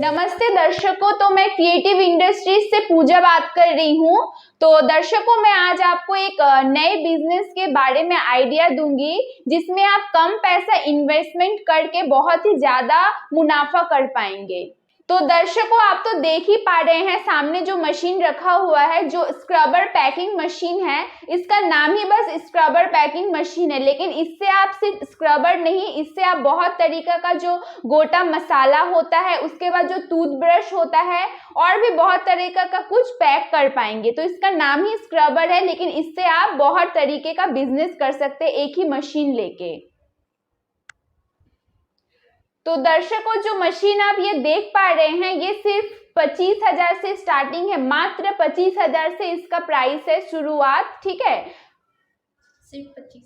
नमस्ते दर्शकों, तो मैं क्रिएटिव इंडस्ट्रीज से पूजा बात कर रही हूँ। तो दर्शकों, मैं आज आपको एक नए बिजनेस के बारे में आइडिया दूंगी जिसमें आप कम पैसा इन्वेस्टमेंट करके बहुत ही ज्यादा मुनाफा कर पाएंगे। तो दर्शकों, आप तो देख ही पा रहे हैं सामने जो मशीन रखा हुआ है, जो स्क्रबर पैकिंग मशीन है। इसका नाम ही बस स्क्रबर पैकिंग मशीन है, लेकिन इससे आप सिर्फ स्क्रबर नहीं, इससे आप बहुत तरीका का जो गोटा मसाला होता है, उसके बाद जो टूथब्रश होता है और भी बहुत तरीका का कुछ पैक कर पाएंगे। तो इसका नाम ही स्क्रबर है, लेकिन इससे आप बहुत तरीके का बिजनेस कर सकते हैं एक ही मशीन लेके। तो दर्शकों, जो मशीन आप ये देख पा रहे हैं, ये सिर्फ 25,000 से स्टार्टिंग है। मात्र 25,000 से इसका प्राइस है शुरुआत, ठीक है, सिर्फ 25।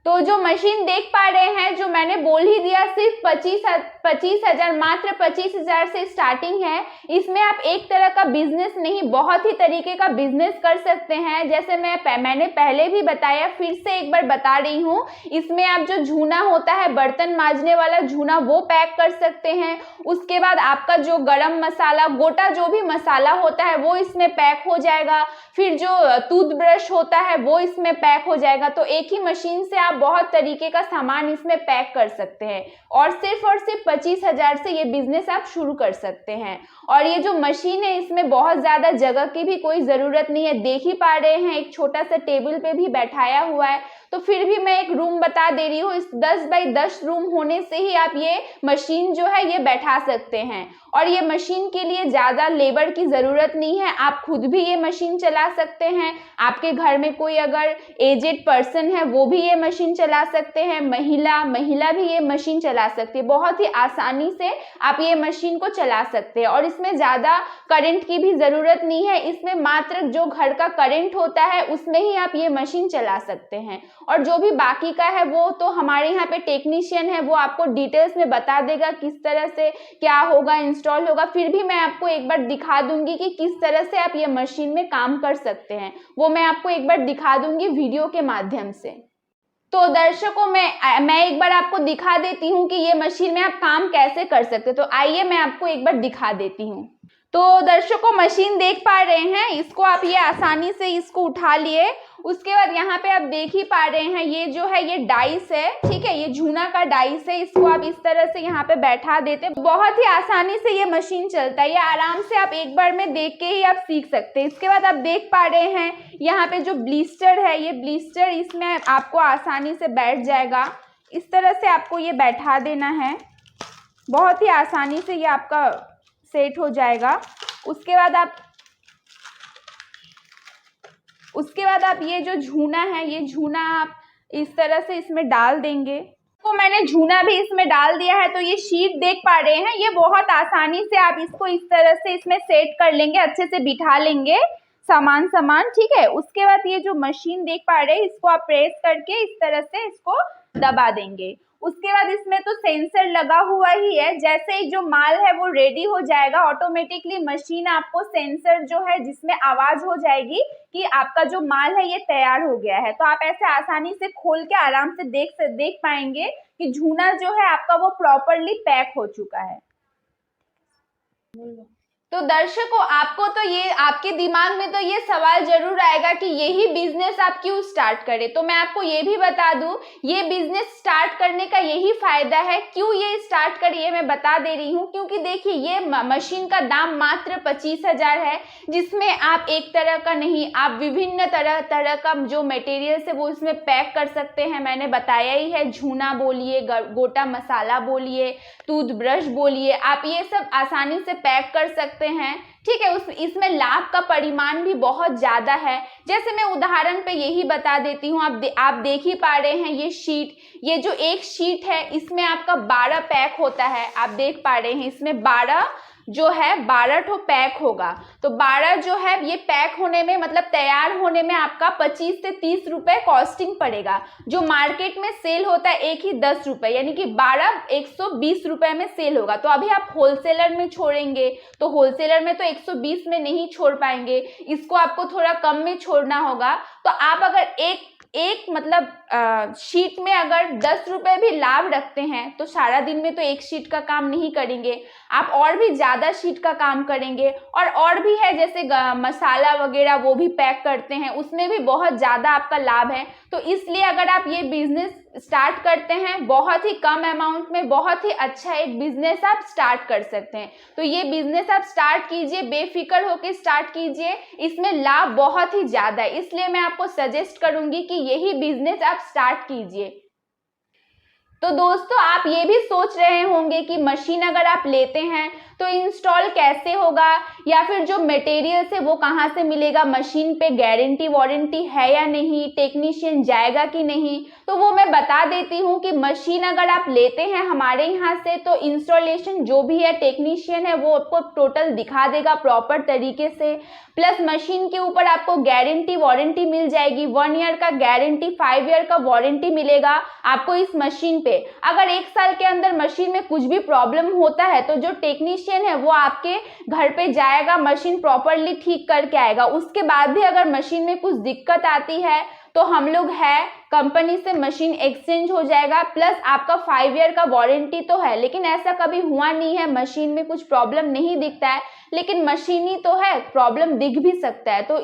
तो जो मशीन देख पा रहे हैं, जो मैंने बोल ही दिया, सिर्फ 25,000, मात्र 25,000 से स्टार्टिंग है। इसमें आप एक तरह का बिजनेस नहीं, बहुत ही तरीके का बिजनेस कर सकते हैं। जैसे मैंने पहले भी बताया, फिर से एक बार बता रही हूँ। इसमें आप जो झूना होता है, बर्तन मांजने वाला झूना, वो पैक कर सकते हैं। उसके बाद आपका जो गरम मसाला, गोटा जो भी मसाला होता है, वो इसमें पैक हो जाएगा। फिर जो टूथब्रश होता है, वो इसमें पैक हो जाएगा। तो एक ही मशीन से आप बहुत तरीके का सामान इसमें पैक कर सकते हैं और सिर्फ 25,000 से ये बिजनेस आप शुरू कर सकते हैं। और ये जो मशीन है, इसमें बहुत ज्यादा जगह की भी कोई जरूरत नहीं है। देख ही पा रहे हैं, एक छोटा सा टेबल पे भी बैठाया हुआ है। तो फिर भी मैं एक रूम बता दे रही हूँ। इस 10 बाई 10 रूम होने से ही आप ये मशीन जो है ये बैठा सकते हैं। और ये मशीन के लिए ज्यादा लेबर की जरूरत नहीं है, आप खुद भी ये मशीन चला सकते हैं। आपके घर में कोई अगर एजेड पर्सन है, वो भी ये मशीन चला सकते हैं। महिला भी ये मशीन चला सकती है। बहुत ही आसानी से आप ये मशीन को चला सकते हैं और इसमें ज्यादा करंट की भी जरूरत नहीं है। इसमें मात्र जो घर का करंट होता है, उसमें ही आप ये मशीन चला सकते हैं। और जो भी बाकी का है, वो तो हमारे यहाँ पे टेक्नीशियन है, वो आपको डिटेल्स में बता देगा किस तरह से क्या होगा, इंस्टॉल होगा। फिर भी मैं आपको एक बार दिखा दूंगी कि किस तरह से आप ये मशीन में काम कर सकते हैं। वो मैं आपको एक बार दिखा दूंगी वीडियो के माध्यम से। तो दर्शकों, मैं एक बार आपको दिखा देती हूँ कि ये मशीन में आप काम कैसे कर सकते हैं। तो आइए मैं आपको एक बार दिखा देती हूँ। तो दर्शकों, मशीन देख पा रहे हैं, इसको आप ये आसानी से इसको उठा लिए। उसके बाद यहाँ पे आप देख ही पा रहे हैं, ये जो है ये डाइस है, ठीक है, ये झूना का डाइस है। इसको आप इस तरह से यहाँ पे बैठा देते, बहुत ही आसानी से ये मशीन चलता है। ये आराम से आप एक बार में देख के ही आप सीख सकते हैं। इसके बाद आप देख पा रहे हैं, यहाँ पे जो ब्लिस्टर है, ये ब्लिस्टर इसमें आपको आसानी से बैठ जाएगा। इस तरह से आपको ये बैठा देना है, बहुत ही आसानी से ये आपका सेट हो जाएगा। उसके बाद आप ये जो झूना है, ये झूना आप इस तरह से इसमें डाल देंगे। तो मैंने झूना भी इसमें डाल दिया है। तो ये शीट देख पा रहे हैं, ये बहुत आसानी से आप इसको इस तरह से इसमें सेट कर लेंगे, अच्छे से बिठा लेंगे सामान, ठीक है। उसके बाद ये जो मशीन देख पा रहे हैं, इसको आप प्रेस करके इस तरह से इसको दबा देंगे। उसके बाद इसमें तो सेंसर लगा हुआ ही है। जैसे ही जो माल है वो रेडी हो जाएगा, ऑटोमेटिकली मशीन आपको सेंसर जो है, जिसमें आवाज हो जाएगी कि आपका जो माल है ये तैयार हो गया है। तो आप ऐसे आसानी से खोल के आराम से देख पाएंगे कि झूना जो है आपका वो प्रॉपरली पैक हो चुका है। तो दर्शकों, आपको तो ये, आपके दिमाग में तो ये सवाल जरूर आएगा कि यही बिजनेस आप क्यों स्टार्ट करें। तो मैं आपको ये भी बता दूं, ये बिजनेस स्टार्ट करने का यही फायदा है। क्यों ये स्टार्ट करें, ये मैं बता दे रही हूँ। क्योंकि देखिए, ये मशीन का दाम मात्र 25,000 है, जिसमें आप एक तरह का नहीं, आप विभिन्न तरह का जो मटेरियल है वो इसमें पैक कर सकते हैं। मैंने बताया ही है, झूना बोलिए, गोटा मसाला बोलिए, टूथब्रश बोलिए, आप ये सब आसानी से पैक कर सकते हैं, ठीक है। इसमें लाभ का परिमाण भी बहुत ज्यादा है। जैसे मैं उदाहरण पे यही बता देती हूँ, आप देख ही पा रहे हैं, ये शीट, ये जो एक शीट है, इसमें आपका 12 पैक होता है। आप देख पा रहे हैं, इसमें 12 ठो पैक होगा। तो 12 जो है ये पैक होने में, मतलब तैयार होने में आपका 25 से 30 रुपए कॉस्टिंग पड़ेगा। जो मार्केट में सेल होता है एक ही 10 रुपए, यानी कि 12 120 रुपए में सेल होगा। तो अभी आप होलसेलर में छोड़ेंगे तो होलसेलर में तो 120 में नहीं छोड़ पाएंगे, इसको आपको थोड़ा कम में छोड़ना होगा। तो आप अगर एक मतलब शीट में अगर 10 रुपए भी लाभ रखते हैं तो सारा दिन में तो एक शीट का काम नहीं करेंगे, आप और भी ज्यादा शीट का काम करेंगे। और भी है जैसे मसाला वगैरह वो भी पैक करते हैं, उसमें भी बहुत ज्यादा आपका लाभ है। तो इसलिए अगर आप ये बिजनेस स्टार्ट करते हैं बहुत ही कम अमाउंट में बहुत ही अच्छा एक बिजनेस आप स्टार्ट कर सकते हैं। तो ये बिजनेस आप स्टार्ट कीजिए, बेफिक्र होकर स्टार्ट कीजिए, इसमें लाभ बहुत ही ज्यादा है। इसलिए मैं आपको सजेस्ट करूंगी कि यही बिजनेस आप स्टार्ट कीजिए। तो दोस्तों आप ये भी सोच रहे होंगे कि मशीन अगर आप लेते हैं तो इंस्टॉल कैसे होगा, या फिर जो मटेरियल्स है वो कहाँ से मिलेगा, मशीन पे गारंटी वारंटी है या नहीं, टेक्नीशियन जाएगा कि नहीं। तो वो मैं बता देती हूँ कि मशीन अगर आप लेते हैं हमारे यहाँ से तो इंस्टॉलेशन जो भी है टेक्नीशियन है वो आपको टोटल दिखा देगा प्रॉपर तरीके से। प्लस मशीन के ऊपर आपको गारंटी वारंटी मिल जाएगी, 1 ईयर का गारंटी, 5 ईयर का वारंटी मिलेगा आपको इस मशीन पे। अगर 1 साल के अंदर मशीन में कुछ भी प्रॉब्लम होता है तो जो टेक्नीशियन है वो आपके घर पे जाएगा, मशीन प्रॉपरली ठीक करके आएगा। उसके बाद भी अगर मशीन में कुछ दिक्कत आती है तो हम लोग है कंपनी से मशीन एक्सचेंज हो जाएगा। प्लस आपका 5 ईयर का वारंटी तो है, लेकिन ऐसा कभी हुआ नहीं है मशीन में कुछ प्रॉब्लम नहीं दिखता है, लेकिन मशीन ही तो है, प्रॉब्लम दिख भी सकता है। तो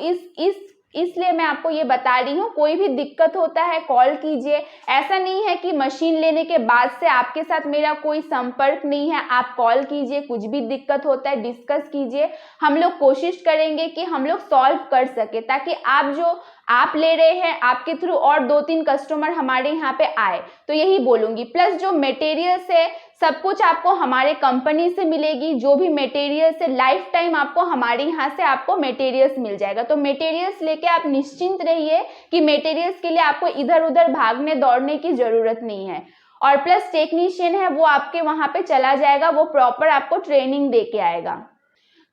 इसलिए मैं आपको ये बता रही हूँ, कोई भी दिक्कत होता है कॉल कीजिए। ऐसा नहीं है कि मशीन लेने के बाद से आपके साथ मेरा कोई संपर्क नहीं है, आप कॉल कीजिए, कुछ भी दिक्कत होता है डिस्कस कीजिए, हम लोग कोशिश करेंगे कि हम लोग सॉल्व कर सके, ताकि आप ले रहे हैं आपके थ्रू और 2-3 कस्टमर हमारे यहाँ पे आए। तो यही बोलूंगी। प्लस जो मटेरियल्स है सब कुछ आपको हमारे कंपनी से मिलेगी, जो भी मटेरियल्स है लाइफ टाइम आपको हमारे यहाँ से आपको मटेरियल्स मिल जाएगा। तो मटेरियल्स लेके आप निश्चिंत रहिए कि मटेरियल्स के लिए आपको इधर उधर भागने दौड़ने की जरूरत नहीं है। और प्लस टेक्नीशियन है वो आपके वहां पे चला जाएगा, वो प्रॉपर आपको ट्रेनिंग दे के आएगा।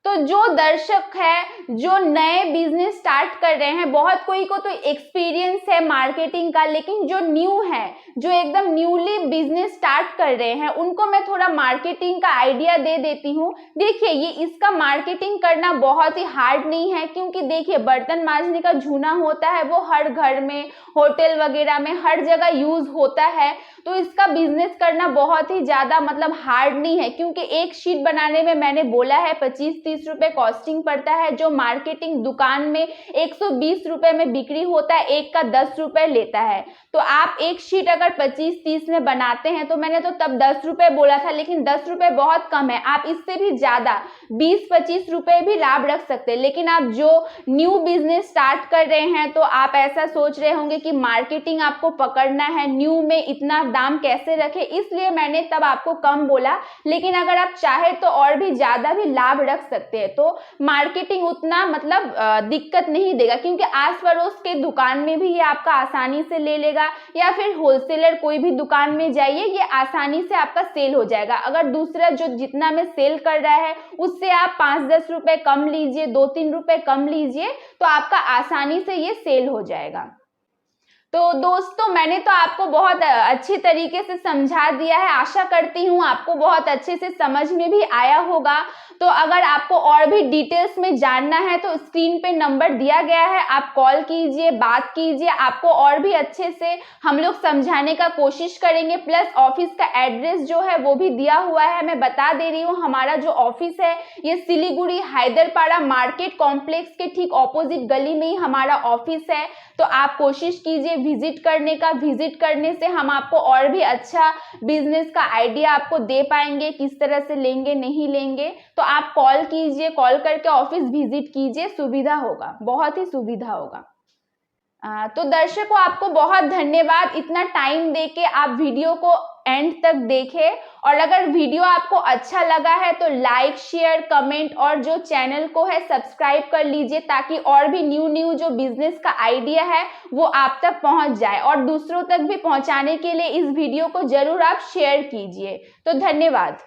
तो जो दर्शक है जो नए बिजनेस स्टार्ट कर रहे हैं, बहुत कोई को तो एक्सपीरियंस है मार्केटिंग का, लेकिन जो न्यू है, जो एकदम न्यूली बिजनेस स्टार्ट कर रहे हैं, उनको मैं थोड़ा मार्केटिंग का आइडिया दे देती हूँ। देखिए ये इसका मार्केटिंग करना बहुत ही हार्ड नहीं है, क्योंकि देखिए बर्तन मांजने का झूना होता है वो हर घर में, होटल वगैरह में हर जगह यूज होता है। तो इसका बिजनेस करना बहुत ही ज्यादा मतलब हार्ड नहीं है, क्योंकि एक शीट बनाने में मैंने बोला है 25-30 रुपए कॉस्टिंग पड़ता है, जो मार्केटिंग दुकान में 120 रुपए में बिक्री होता है, एक का 10 रुपए लेता है। तो आप एक शीट अगर 25-30 में बनाते हैं, तो मैंने तो तब 10 रुपए बोला था, लेकिन 10 रुपए बहुत कम है, आप इससे भी ज्यादा 20-25 रुपए भी लाभ रख सकते हैं। लेकिन आप जो न्यू बिजनेस स्टार्ट कर रहे हैं तो आप ऐसा सोच रहे होंगे कि मार्केटिंग आपको पकड़ना है, न्यू में इतना दाम कैसे रखे, इसलिए मैंने तब आपको कम बोला। लेकिन अगर आप चाहे तो और भी ज्यादा भी लाभ रख सकते हैं। तो मार्केटिंग उतना मतलब दिक्कत नहीं देगा, क्योंकि आस पड़ोस के दुकान में भी ये आपका आसानी से ले लेगा, या फिर होलसेलर कोई भी दुकान में जाइए, ये आसानी से आपका सेल हो जाएगा। अगर दूसरा जो जितना में सेल कर रहा है उससे आप 5-10 रुपए कम लीजिए, 2-3 रुपए कम लीजिए, तो आपका आसानी से ये सेल हो जाएगा। तो दोस्तों मैंने तो आपको बहुत अच्छी तरीके से समझा दिया है, आशा करती हूँ आपको बहुत अच्छे से समझ में भी आया होगा। तो अगर आपको और भी डिटेल्स में जानना है तो स्क्रीन पे नंबर दिया गया है, आप कॉल कीजिए, बात कीजिए, आपको और भी अच्छे से हम लोग समझाने का कोशिश करेंगे। प्लस ऑफिस का एड्रेस जो है वो भी दिया हुआ है, मैं बता दे रही हूँ। हमारा जो ऑफिस है ये सिलीगुड़ी हैदरपाड़ा मार्केट कॉम्प्लेक्स के ठीक ऑपोजिट गली में ही हमारा ऑफिस है। तो आप कोशिश कीजिए विजिट करने का, विजिट करने से हम आपको और भी अच्छा बिजनेस का आइडिया आपको दे पाएंगे, किस तरह से लेंगे नहीं लेंगे। तो आप कॉल कीजिए, कॉल करके ऑफिस विजिट कीजिए, सुविधा होगा, बहुत ही सुविधा होगा। तो दर्शकों आपको बहुत धन्यवाद, इतना टाइम देके आप वीडियो को एंड तक देखें। और अगर वीडियो आपको अच्छा लगा है तो लाइक, शेयर, कमेंट और जो चैनल को है सब्सक्राइब कर लीजिए, ताकि और भी न्यू जो बिजनेस का आइडिया है वो आप तक पहुंच जाए। और दूसरों तक भी पहुंचाने के लिए इस वीडियो को जरूर आप शेयर कीजिए। तो धन्यवाद।